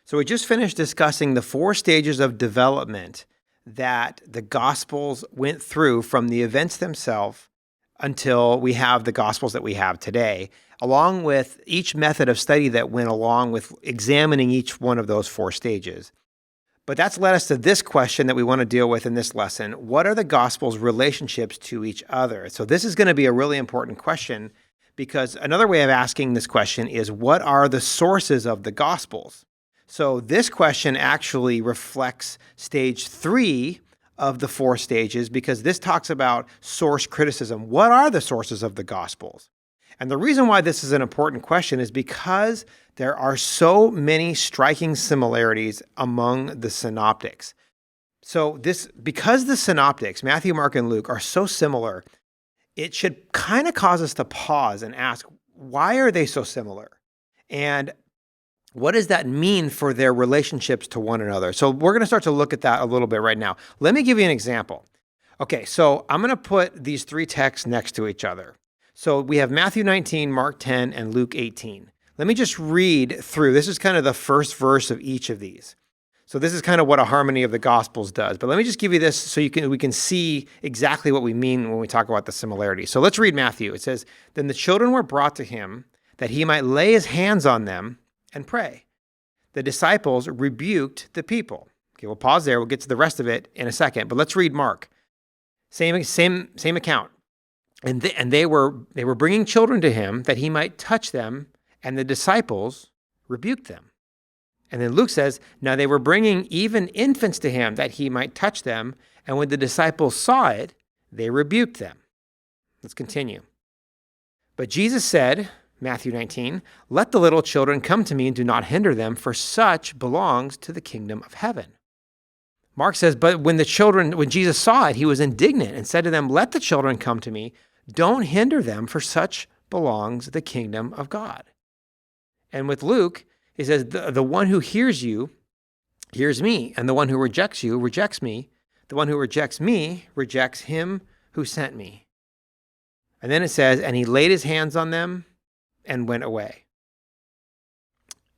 So we just finished discussing the 4 stages of development that the Gospels went through from the events themselves until we have the Gospels that we have today, along with each method of study that went along with examining each one of those 4 stages. But that's led us to this question that we want to deal with in this lesson. What are the Gospels' relationships to each other? So this is going to be a really important question because another way of asking this question is, what are the sources of the Gospels? So this question actually reflects stage 3 of the 4 stages because this talks about source criticism. What are the sources of the Gospels? And the reason why this is an important question is because there are so many striking similarities among the synoptics. So because the synoptics, Matthew, Mark, and Luke, are so similar, it should kind of cause us to pause and ask, why are they so similar? And what does that mean for their relationships to one another? So we're going to start to look at that a little bit right now. Let me give you an example. Okay, so I'm going to put these 3 texts next to each other. So we have Matthew 19, Mark 10, and Luke 18. Let me just read through. This is kind of the first verse of each of these. So this is kind of what a harmony of the Gospels does. But let me just give you this so we can see exactly what we mean when we talk about the similarities. So let's read Matthew. It says, "Then the children were brought to him that he might lay his hands on them and pray. The disciples rebuked the people." Okay, we'll pause there. We'll get to the rest of it in a second. But let's read Mark. Same account. And they were bringing children to him that he might touch them, and the disciples rebuked them. And then Luke says, "Now they were bringing even infants to him that he might touch them, and when the disciples saw it, they rebuked them." Let's continue. "But Jesus said," Matthew 19, "Let the little children come to me and do not hinder them, for such belongs to the kingdom of heaven." Mark says, "But when Jesus saw it, he was indignant and said to them, 'Let the children come to me. Don't hinder them, for such belongs the kingdom of God.'" And with Luke, he says, the one who hears you hears me, and the one who rejects you rejects me. The one who rejects me rejects him who sent me." And then it says, "And he laid his hands on them and went away."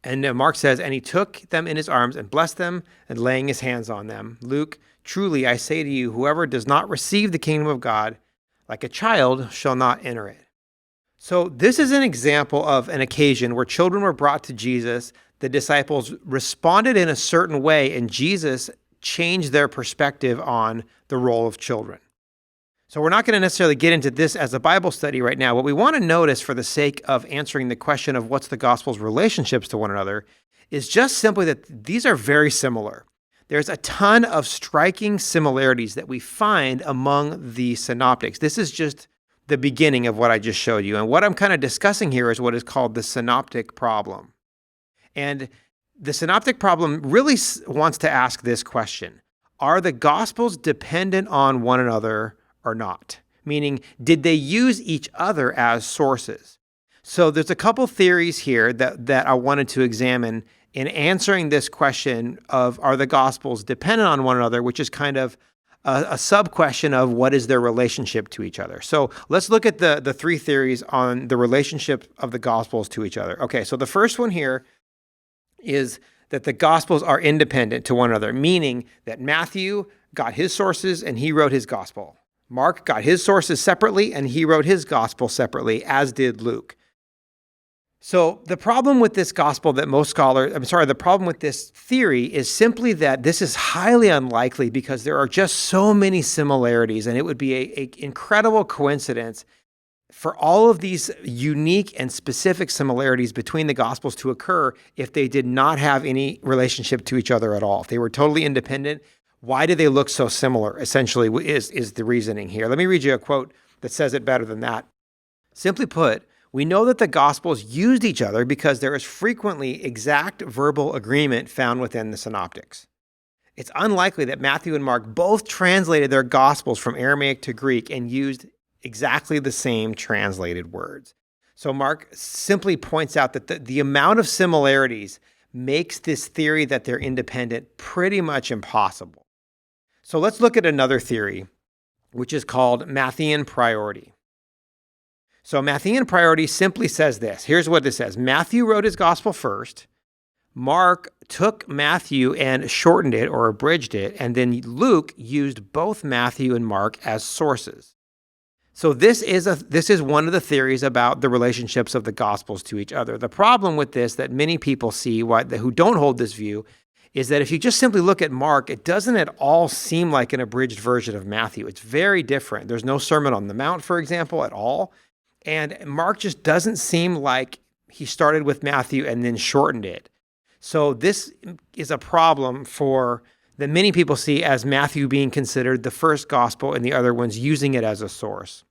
And Mark says, "And he took them in his arms and blessed them, and laying his hands on them." Luke, "Truly I say to you, whoever does not receive the kingdom of God like a child shall not enter it." So this is an example of an occasion where children were brought to Jesus. The disciples responded in a certain way, and Jesus changed their perspective on the role of children. So we're not going to necessarily get into this as a Bible study right now. What we want to notice for the sake of answering the question of what's the gospel's relationships to one another is just simply that these are very similar. There's a ton of striking similarities that we find among the synoptics. This is just the beginning of what I just showed you. And what I'm kind of discussing here is what is called the synoptic problem. And the synoptic problem really wants to ask this question: are the gospels dependent on one another or not? Meaning, did they use each other as sources? So there's a couple theories here that I wanted to examine in answering this question of, are the gospels dependent on one another, which is kind of a sub-question of what is their relationship to each other. So let's look at the 3 theories on the relationship of the gospels to each other. Okay, so the first one here is that the gospels are independent to one another, meaning that Matthew got his sources and he wrote his gospel. Mark got his sources separately and he wrote his gospel separately, as did Luke. So the problem with this the problem with this theory is simply that this is highly unlikely because there are just so many similarities, and it would be an incredible coincidence for all of these unique and specific similarities between the gospels to occur if they did not have any relationship to each other at all. If they were totally independent, why do they look so similar, essentially, is the reasoning here. Let me read you a quote that says it better than that. "Simply put, we know that the Gospels used each other because there is frequently exact verbal agreement found within the synoptics. It's unlikely that Matthew and Mark both translated their Gospels from Aramaic to Greek and used exactly the same translated words." So Mark simply points out that the amount of similarities makes this theory that they're independent pretty much impossible. So let's look at another theory, which is called Matthean priority. So Matthean priority simply says this. Here's what it says. Matthew wrote his gospel first. Mark took Matthew and shortened it or abridged it, and then Luke used both Matthew and Mark as sources. So this is one of the theories about the relationships of the Gospels to each other. The problem with this that many people see who don't hold this view is that if you just simply look at Mark, it doesn't at all seem like an abridged version of Matthew. It's very different. There's no Sermon on the Mount, for example, at all. And Mark just doesn't seem like he started with Matthew and then shortened it. So this is a problem that many people see as Matthew being considered the first gospel and the other ones using it as a source.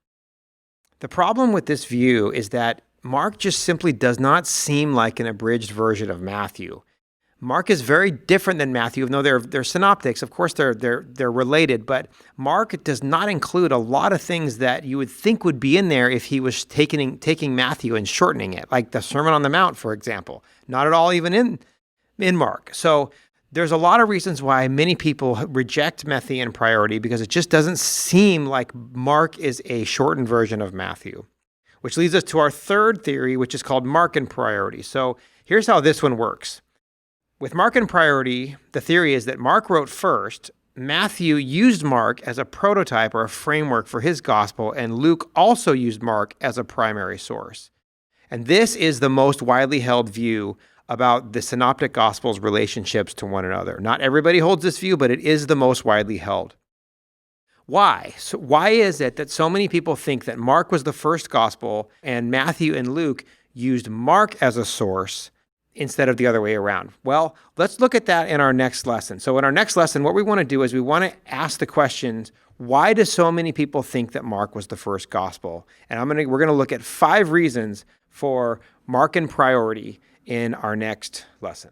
The problem with this view is that Mark just simply does not seem like an abridged version of Matthew. Mark is very different than Matthew, even though they're synoptics. Of course, they're related, but Mark does not include a lot of things that you would think would be in there if he was taking Matthew and shortening it, like the Sermon on the Mount, for example. Not at all even in Mark. So there's a lot of reasons why many people reject Matthean priority, because it just doesn't seem like Mark is a shortened version of Matthew, which leads us to our third theory, which is called Markan priority. So here's how this one works. With Markan priority, the theory is that Mark wrote first, Matthew used Mark as a prototype or a framework for his gospel, and Luke also used Mark as a primary source. And this is the most widely held view about the synoptic gospels' relationships to one another. Not everybody holds this view, but it is the most widely held. Why? So why is it that so many people think that Mark was the first gospel and Matthew and Luke used Mark as a source instead of the other way around? Well, let's look at that in our next lesson. So in our next lesson, what we want to do is we want to ask the questions, why do so many people think that Mark was the first gospel? And we're going to look at 5 reasons for Markan priority in our next lesson.